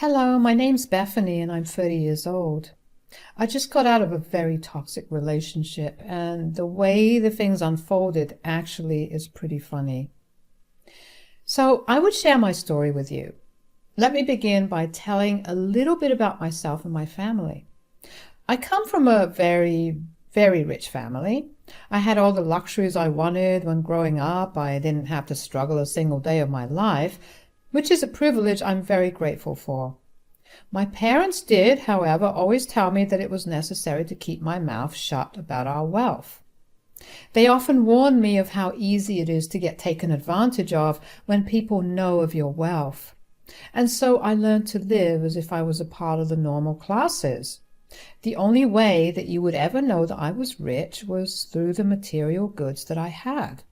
Hello, my name's Bethany and I'm 30 years old. I just got out of a very toxic relationship, and the way the things unfolded actually is pretty funny. So I would share my story with you. Let me begin by telling a little bit about myself and my family. I come from a very rich family. I had all the luxuries I wanted when growing up. I didn't have to struggle a single day of my life, which is a privilege I'm very grateful for. My parents did, however, always tell me that it was necessary to keep my mouth shut about our wealth. They often warned me of how easy it is to get taken advantage of when people know of your wealth. And so I learned to live as if I was a part of the normal classes. The only way that you would ever know that I was rich was through the material goods that I had.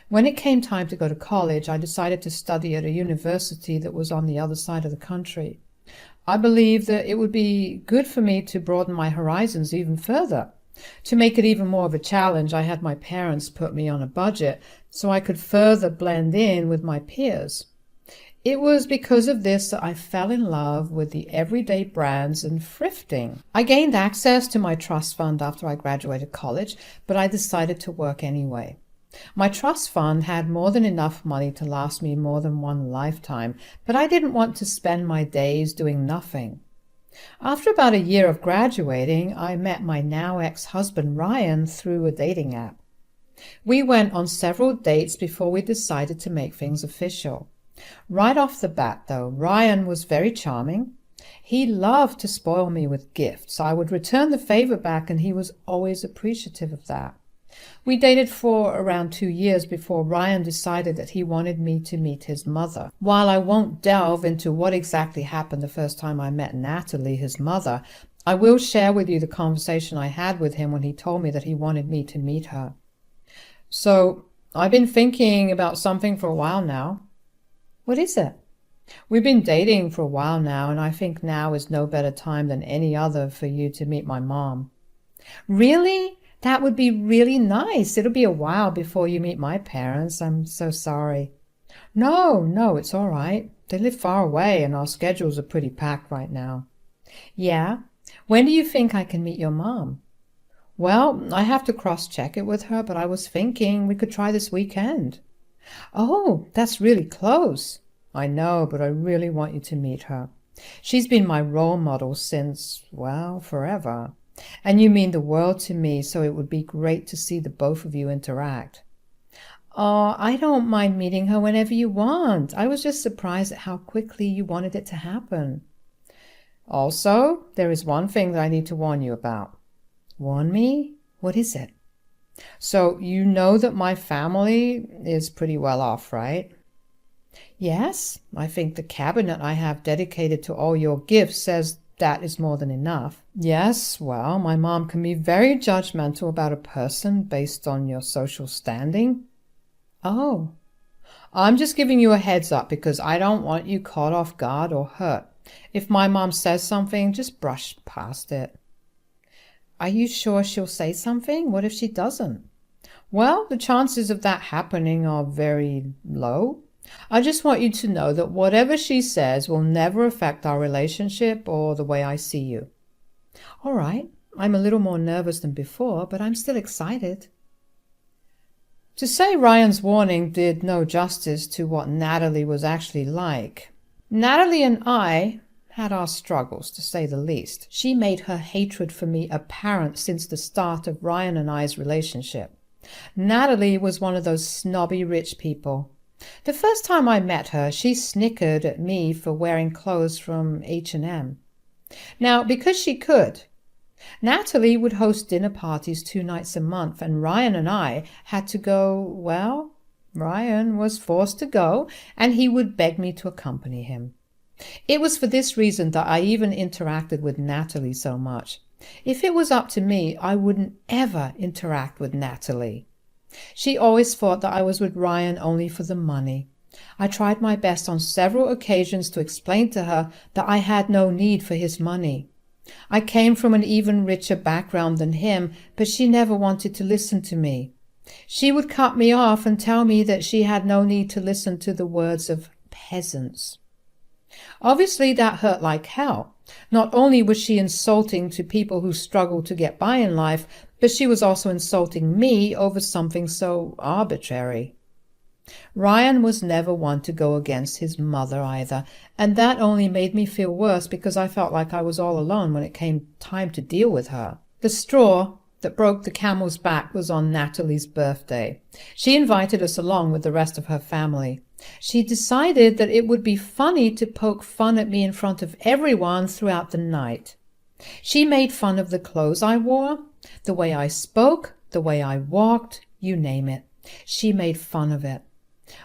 When it came time to go to college, I decided to study at a university that was on the other side of the country. I believed that it would be good for me to broaden my horizons even further. To make it even more of a challenge, I had my parents put me on a budget so I could further blend in with my peers. It was because of this that I fell in love with the everyday brands and thrifting. I gained access to my trust fund after I graduated college, but I decided to work anyway. My trust fund had more than enough money to last me more than one lifetime, but I didn't want to spend my days doing nothing. After about a year of graduating, I met my now ex-husband Ryan through a dating app. We went on several dates before we decided to make things official. Right off the bat, though, Ryan was very charming. He loved to spoil me with gifts. I would return the favor back, and he was always appreciative of that. We dated for around 2 years before Ryan decided that he wanted me to meet his mother. While I won't delve into what exactly happened the first time I met Natalie, his mother, I will share with you the conversation I had with him when he told me that he wanted me to meet her. So, I've been thinking about something for a while now. What is it? We've been dating for a while now, and I think now is no better time than any other for you to meet my mom. Really? That would be really nice. It'll be a while before you meet my parents. I'm so sorry. No, it's all right. They live far away and our schedules are pretty packed right now. Yeah? When do you think I can meet your mom? Well, I have to cross-check it with her, but I was thinking we could try this weekend. Oh, that's really close. I know, but I really want you to meet her. She's been my role model since, well, forever. And you mean the world to me, so it would be great to see the both of you interact. Oh, I don't mind meeting her whenever you want. I was just surprised at how quickly you wanted it to happen. Also, there is one thing that I need to warn you about. Warn me? What is it? So, you know that my family is pretty well off, right? Yes, I think the cabinet I have dedicated to all your gifts says that is more than enough. Yes, well, my mom can be very judgmental about a person based on your social standing. Oh, I'm just giving you a heads up because I don't want you caught off guard or hurt. If my mom says something, just brush past it. Are you sure she'll say something? What if she doesn't? Well, the chances of that happening are very low. I just want you to know that whatever she says will never affect our relationship or the way I see you. All right, I'm a little more nervous than before, but I'm still excited. To say Ryan's warning did no justice to what Natalie was actually like. Natalie and I had our struggles, to say the least. She made her hatred for me apparent since the start of Ryan and I's relationship. Natalie was one of those snobby rich people. The first time I met her, she snickered at me for wearing clothes from H&M. Now, because she could, Natalie would host dinner parties 2 nights a month, and Ryan and I had to go. Well, Ryan was forced to go, and he would beg me to accompany him. It was for this reason that I even interacted with Natalie so much. If it was up to me, I wouldn't ever interact with Natalie. She always thought that I was with Ryan only for the money. I tried my best on several occasions to explain to her that I had no need for his money. I came from an even richer background than him, but she never wanted to listen to me. She would cut me off and tell me that she had no need to listen to the words of peasants. Obviously, that hurt like hell. Not only was she insulting to people who struggle to get by in life, but she was also insulting me over something so arbitrary. Ryan was never one to go against his mother either, and that only made me feel worse because I felt like I was all alone when it came time to deal with her. The straw that broke the camel's back was on Natalie's birthday. She invited us along with the rest of her family. She decided that it would be funny to poke fun at me in front of everyone throughout the night. She made fun of the clothes I wore, the way I spoke, the way I walked, you name it. She made fun of it.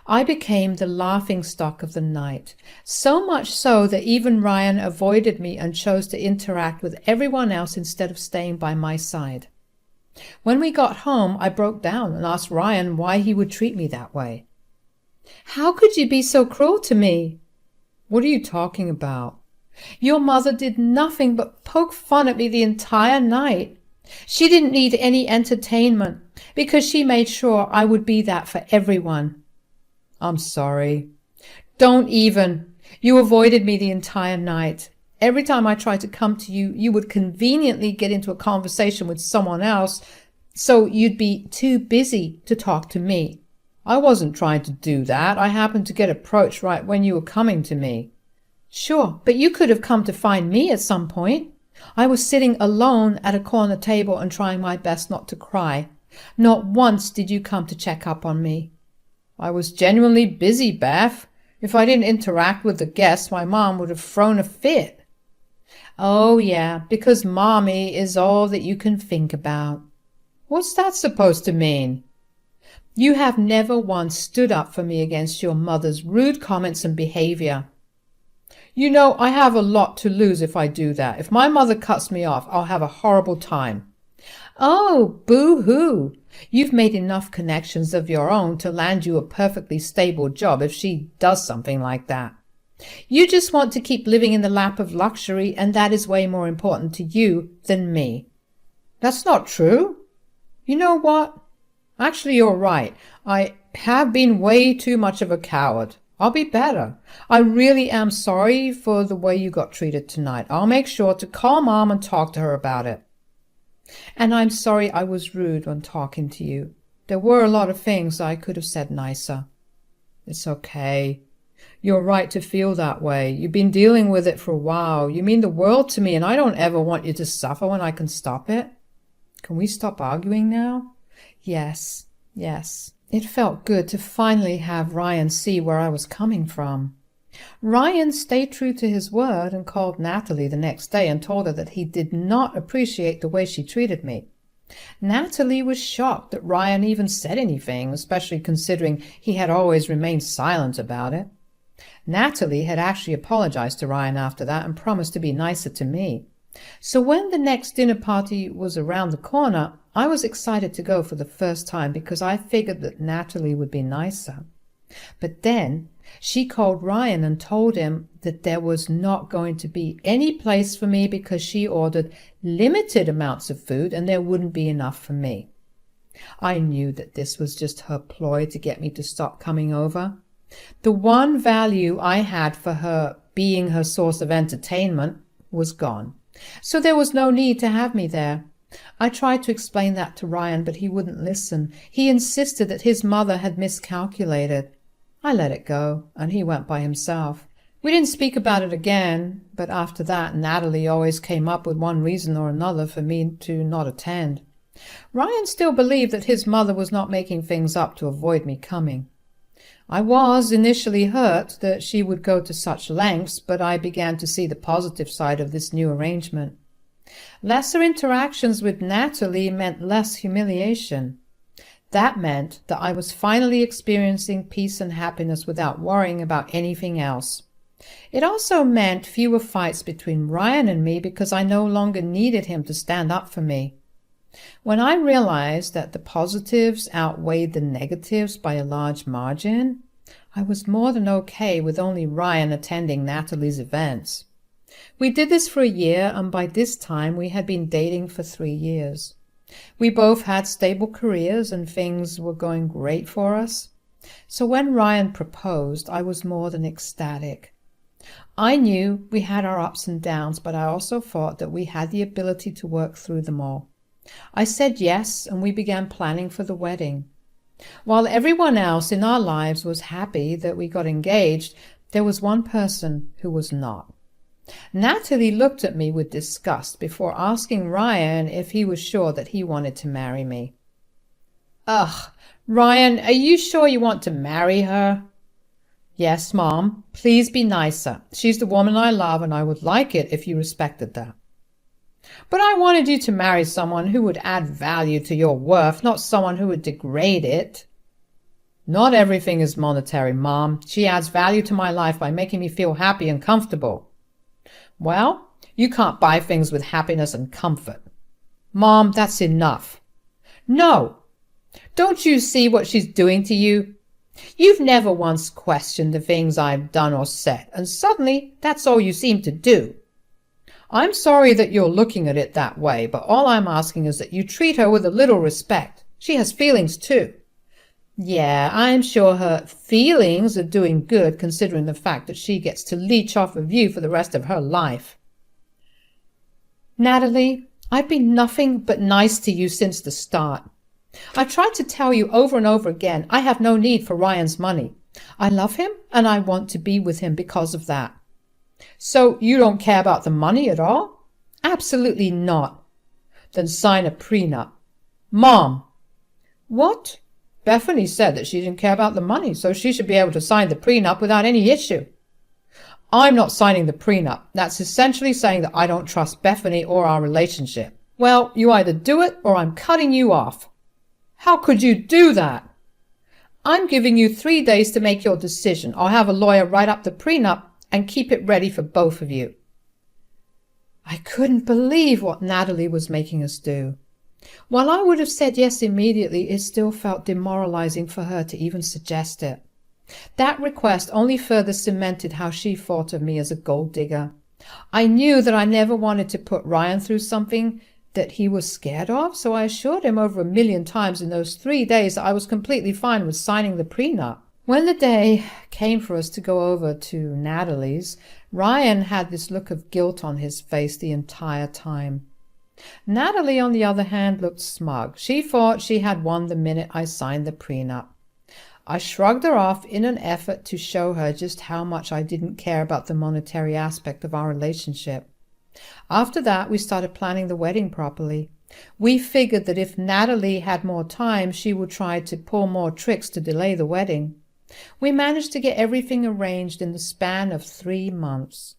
I became the laughingstock of the night, so much so that even Ryan avoided me and chose to interact with everyone else instead of staying by my side. When we got home, I broke down and asked Ryan why he would treat me that way. "How could you be so cruel to me?" "What are you talking about?" "Your mother did nothing but poke fun at me the entire night. She didn't need any entertainment because she made sure I would be that for everyone." "I'm sorry." "Don't even. You avoided me the entire night. Every time I tried to come to you, you would conveniently get into a conversation with someone else, so you'd be too busy to talk to me." "I wasn't trying to do that. I happened to get approached right when you were coming to me." "Sure, but you could have come to find me at some point. I was sitting alone at a corner table and trying my best not to cry. Not once did you come to check up on me." "I was genuinely busy, Beth. If I didn't interact with the guests, my mom would have thrown a fit." "Oh, yeah, because Mommy is all that you can think about." "What's that supposed to mean?" "You have never once stood up for me against your mother's rude comments and behavior." "You know, I have a lot to lose if I do that. If my mother cuts me off, I'll have a horrible time." "Oh, boo-hoo. You've made enough connections of your own to land you a perfectly stable job if she does something like that. You just want to keep living in the lap of luxury, and that is way more important to you than me." "That's not true." "You know what? Actually, you're right. I have been way too much of a coward. I'll be better. I really am sorry for the way you got treated tonight. I'll make sure to call Mom and talk to her about it." "And I'm sorry I was rude when talking to you. There were a lot of things I could have said nicer." "It's okay. You're right to feel that way. You've been dealing with it for a while. You mean the world to me, and I don't ever want you to suffer when I can stop it. Can we stop arguing now?" Yes. It felt good to finally have Ryan see where I was coming from. Ryan stayed true to his word and called Natalie the next day and told her that he did not appreciate the way she treated me. Natalie was shocked that Ryan even said anything, especially considering he had always remained silent about it. Natalie had actually apologized to Ryan after that and promised to be nicer to me. So when the next dinner party was around the corner, I was excited to go for the first time because I figured that Natalie would be nicer. But then she called Ryan and told him that there was not going to be any place for me because she ordered limited amounts of food and there wouldn't be enough for me. I knew that this was just her ploy to get me to stop coming over. The one value I had for her being her source of entertainment was gone. So there was no need to have me there. I tried to explain that to Ryan, but he wouldn't listen. He insisted that his mother had miscalculated. I let it go, and he went by himself. We didn't speak about it again, but after that Natalie always came up with one reason or another for me to not attend. Ryan still believed that his mother was not making things up to avoid me coming. I was initially hurt that she would go to such lengths, but I began to see the positive side of this new arrangement. Lesser interactions with Natalie meant less humiliation. That meant that I was finally experiencing peace and happiness without worrying about anything else. It also meant fewer fights between Ryan and me because I no longer needed him to stand up for me. When I realized that the positives outweighed the negatives by a large margin, I was more than okay with only Ryan attending Natalie's events. We did this for a year, and by this time we had been dating for 3 years. We both had stable careers and things were going great for us. So when Ryan proposed, I was more than ecstatic. I knew we had our ups and downs, but I also thought that we had the ability to work through them all. I said yes, and we began planning for the wedding. While everyone else in our lives was happy that we got engaged, there was one person who was not. Natalie looked at me with disgust before asking Ryan if he was sure that he wanted to marry me. Ugh, Ryan, are you sure you want to marry her? Yes, Mom. Please be nicer. She's the woman I love, and I would like it if you respected that. But I wanted you to marry someone who would add value to your worth, not someone who would degrade it. Not everything is monetary, Mom. She adds value to my life by making me feel happy and comfortable. Well, you can't buy things with happiness and comfort. Mom, that's enough. No. Don't you see what she's doing to you? You've never once questioned the things I've done or said, and suddenly that's all you seem to do. I'm sorry that you're looking at it that way, but all I'm asking is that you treat her with a little respect. She has feelings too. Yeah, I'm sure her feelings are doing good considering the fact that she gets to leech off of you for the rest of her life. Natalie, I've been nothing but nice to you since the start. I tried to tell you over and over again I have no need for Ryan's money. I love him and I want to be with him because of that. So you don't care about the money at all? Absolutely not. Then sign a prenup. Mom! What? Bethany said that she didn't care about the money, so she should be able to sign the prenup without any issue. I'm not signing the prenup. That's essentially saying that I don't trust Bethany or our relationship. Well, you either do it or I'm cutting you off. How could you do that? I'm giving you 3 days to make your decision. I'll have a lawyer write up the prenup and keep it ready for both of you. I couldn't believe what Natalie was making us do. While I would have said yes immediately, it still felt demoralizing for her to even suggest it. That request only further cemented how she thought of me as a gold digger. I knew that I never wanted to put Ryan through something that he was scared of, so I assured him over 1,000,000 times in those 3 days that I was completely fine with signing the prenup. When the day came for us to go over to Natalie's, Ryan had this look of guilt on his face the entire time. Natalie, on the other hand, looked smug. She thought she had won the minute I signed the prenup. I shrugged her off in an effort to show her just how much I didn't care about the monetary aspect of our relationship. After that, we started planning the wedding properly. We figured that if Natalie had more time, she would try to pull more tricks to delay the wedding. We managed to get everything arranged in the span of 3 months.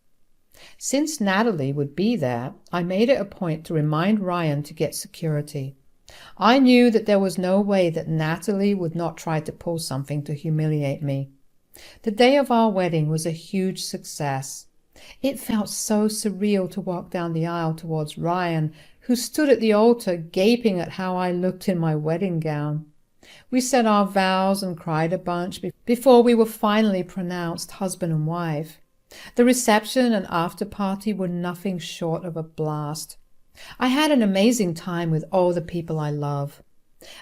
Since Natalie would be there, I made it a point to remind Ryan to get security. I knew that there was no way that Natalie would not try to pull something to humiliate me. The day of our wedding was a huge success. It felt so surreal to walk down the aisle towards Ryan, who stood at the altar gaping at how I looked in my wedding gown. We said our vows and cried a bunch before we were finally pronounced husband and wife. The reception and after party were nothing short of a blast. I had an amazing time with all the people I love.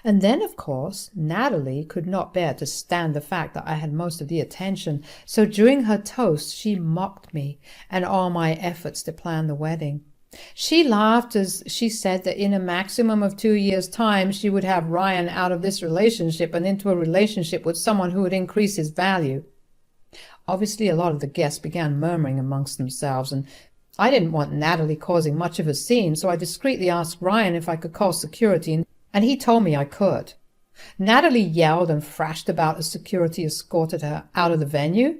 And then, of course, Natalie could not bear to stand the fact that I had most of the attention, so during her toast she mocked me and all my efforts to plan the wedding. She laughed as she said that in a maximum of 2 years' time she would have Ryan out of this relationship and into a relationship with someone who would increase his value. Obviously, a lot of the guests began murmuring amongst themselves, and I didn't want Natalie causing much of a scene, so I discreetly asked Ryan if I could call security, and he told me I could. Natalie yelled and thrashed about as security escorted her out of the venue.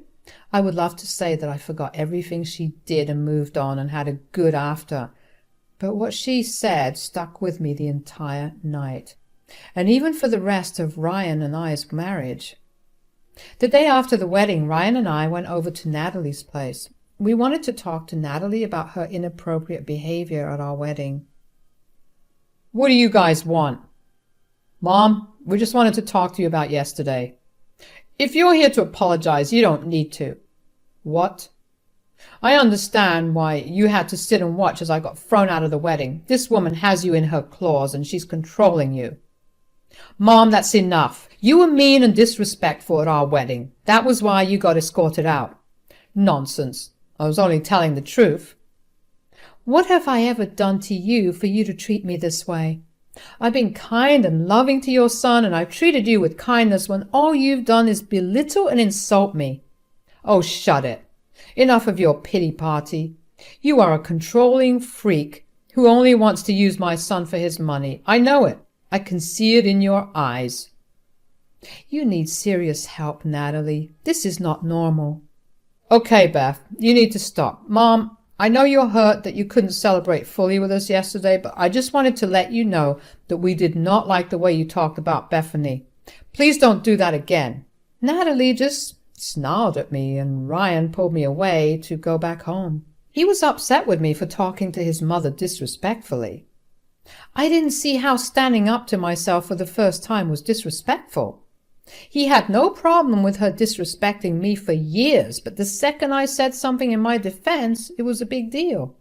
I would love to say that I forgot everything she did and moved on and had a good after, but what she said stuck with me the entire night, and even for the rest of Ryan and I's marriage. The day after the wedding, Ryan and I went over to Natalie's place. We wanted to talk to Natalie about her inappropriate behavior at our wedding. What do you guys want? Mom, we just wanted to talk to you about yesterday. If you're here to apologize, you don't need to. What? I understand why you had to sit and watch as I got thrown out of the wedding. This woman has you in her claws and she's controlling you. Mom, that's enough. You were mean and disrespectful at our wedding. That was why you got escorted out. Nonsense. I was only telling the truth. What have I ever done to you for you to treat me this way? I've been kind and loving to your son, and I've treated you with kindness when all you've done is belittle and insult me. Oh, shut it. Enough of your pity party. You are a controlling freak who only wants to use my son for his money. I know it. I can see it in your eyes. You need serious help, Natalie. This is not normal. Okay, Beth, you need to stop. Mom, I know you're hurt that you couldn't celebrate fully with us yesterday, but I just wanted to let you know that we did not like the way you talked about Bethany. Please don't do that again. Natalie just snarled at me, and Ryan pulled me away to go back home. He was upset with me for talking to his mother disrespectfully. I didn't see how standing up to myself for the first time was disrespectful. He had no problem with her disrespecting me for years, but the second I said something in my defense, it was a big deal.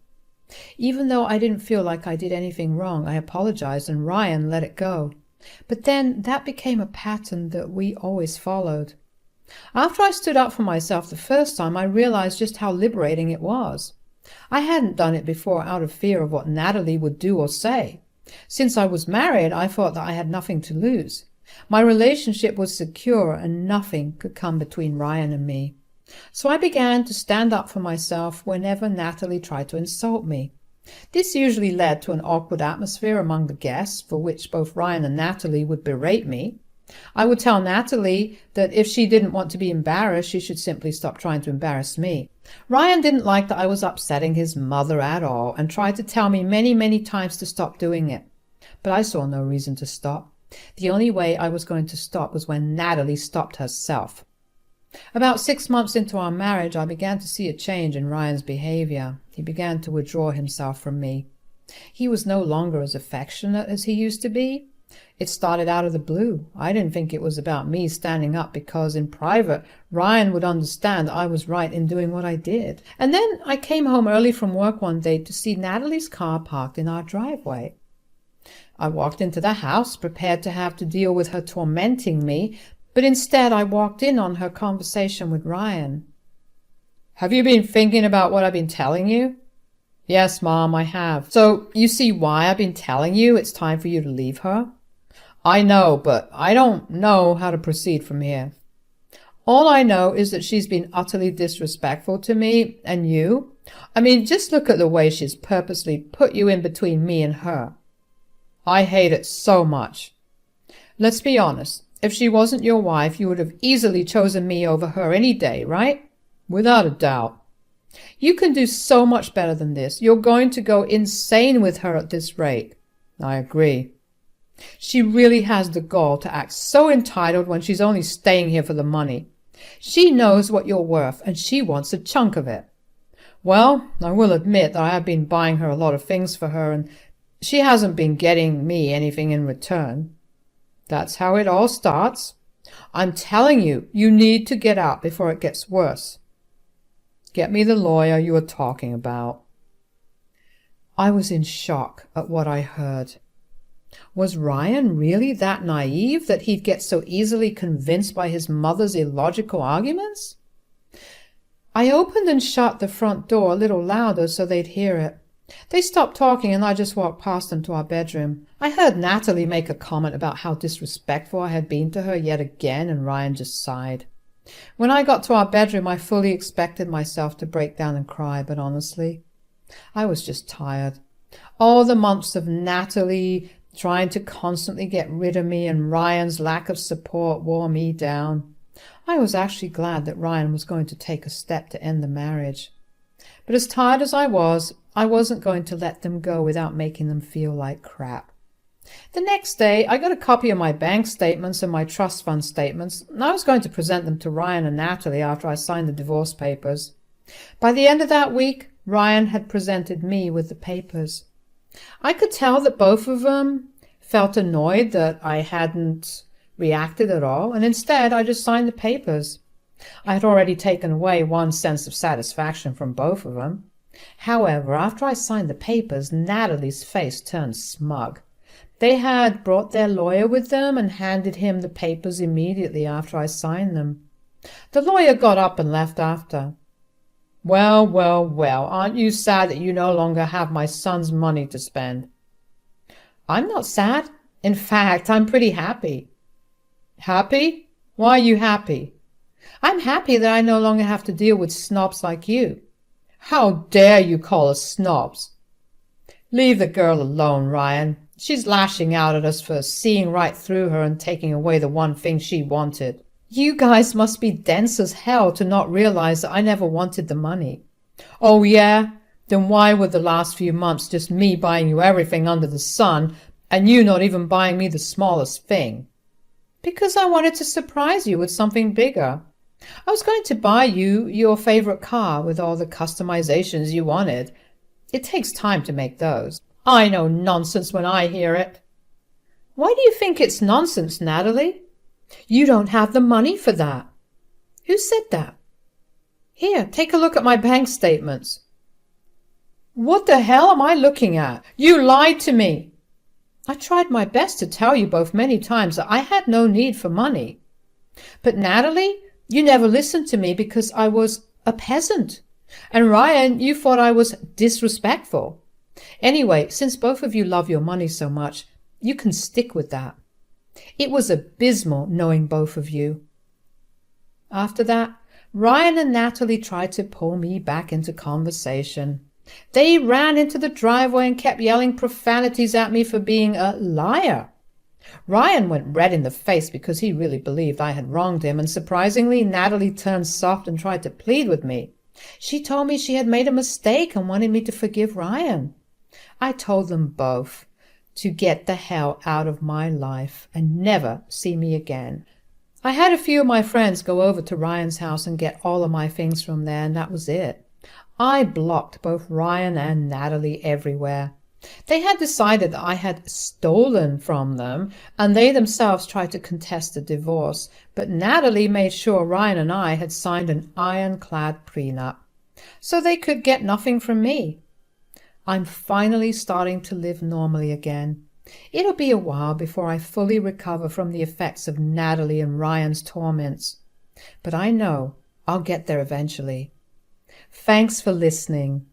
Even though I didn't feel like I did anything wrong, I apologized and Ryan let it go. But then that became a pattern that we always followed. After I stood up for myself the first time, I realized just how liberating it was. I hadn't done it before out of fear of what Natalie would do or say. Since I was married, I thought that I had nothing to lose. My relationship was secure and nothing could come between Ryan and me. So I began to stand up for myself whenever Natalie tried to insult me. This usually led to an awkward atmosphere among the guests, for which both Ryan and Natalie would berate me. I would tell Natalie that if she didn't want to be embarrassed, she should simply stop trying to embarrass me. Ryan didn't like that I was upsetting his mother at all and tried to tell me many, many times to stop doing it. But I saw no reason to stop. The only way I was going to stop was when Natalie stopped herself. About 6 months into our marriage, I began to see a change in Ryan's behavior. He began to withdraw himself from me. He was no longer as affectionate as he used to be. It started out of the blue. I didn't think it was about me standing up because in private, Ryan would understand I was right in doing what I did. And then I came home early from work one day to see Natalie's car parked in our driveway. I walked into the house, prepared to have to deal with her tormenting me, but instead I walked in on her conversation with Ryan. Have you been thinking about what I've been telling you? Yes, Mom, I have. So you see why I've been telling you it's time for you to leave her? I know, but I don't know how to proceed from here. All I know is that she's been utterly disrespectful to me and you. I mean, just look at the way she's purposely put you in between me and her. I hate it so much. Let's be honest. If she wasn't your wife, you would have easily chosen me over her any day, right? Without a doubt. You can do so much better than this. You're going to go insane with her at this rate. I agree. She really has the gall to act so entitled when she's only staying here for the money. She knows what you're worth, and she wants a chunk of it. Well, I will admit that I have been buying her a lot of things for her, and she hasn't been getting me anything in return. That's how it all starts. I'm telling you, you need to get out before it gets worse. Get me the lawyer you were talking about. I was in shock at what I heard. Was Ryan really that naive that he'd get so easily convinced by his mother's illogical arguments? I opened and shut the front door a little louder so they'd hear it. They stopped talking and I just walked past them to our bedroom. I heard Natalie make a comment about how disrespectful I had been to her yet again, and Ryan just sighed. When I got to our bedroom, I fully expected myself to break down and cry, but honestly, I was just tired. All the months of Natalie trying to constantly get rid of me and Ryan's lack of support wore me down. I was actually glad that Ryan was going to take a step to end the marriage. But as tired as I wasn't going to let them go without making them feel like crap. The next day, I got a copy of my bank statements and my trust fund statements, and I was going to present them to Ryan and Natalie after I signed the divorce papers. By the end of that week, Ryan had presented me with the papers. I could tell that both of them felt annoyed that I hadn't reacted at all, and instead I just signed the papers. I had already taken away one sense of satisfaction from both of them. However, after I signed the papers, Natalie's face turned smug. They had brought their lawyer with them and handed him the papers immediately after I signed them. The lawyer got up and left after. Well, well, well, aren't you sad that you no longer have my son's money to spend? I'm not sad. In fact, I'm pretty happy. Happy? Why are you happy? I'm happy that I no longer have to deal with snobs like you. How dare you call us snobs? Leave the girl alone, Ryan. She's lashing out at us for seeing right through her and taking away the one thing she wanted. You guys must be dense as hell to not realize that I never wanted the money. Oh, yeah? Then why were the last few months just me buying you everything under the sun and you not even buying me the smallest thing? Because I wanted to surprise you with something bigger. I was going to buy you your favorite car with all the customizations you wanted. It takes time to make those. I know nonsense when I hear it. Why do you think it's nonsense, Natalie? You don't have the money for that. Who said that? Here, take a look at my bank statements. What the hell am I looking at? You lied to me. I tried my best to tell you both many times that I had no need for money. But Natalie, you never listened to me because I was a peasant. And Ryan, you thought I was disrespectful. Anyway, since both of you love your money so much, you can stick with that. It was abysmal knowing both of you. After that, Ryan and Natalie tried to pull me back into conversation. They ran into the driveway and kept yelling profanities at me for being a liar. Ryan went red in the face because he really believed I had wronged him, and surprisingly, Natalie turned soft and tried to plead with me. She told me she had made a mistake and wanted me to forgive Ryan. I told them both to get the hell out of my life and never see me again. I had a few of my friends go over to Ryan's house and get all of my things from there, and that was it. I blocked both Ryan and Natalie everywhere. They had decided that I had stolen from them, and they themselves tried to contest the divorce, but Natalie made sure Ryan and I had signed an ironclad prenup, so they could get nothing from me. I'm finally starting to live normally again. It'll be a while before I fully recover from the effects of Natalie and Ryan's torments, but I know I'll get there eventually. Thanks for listening.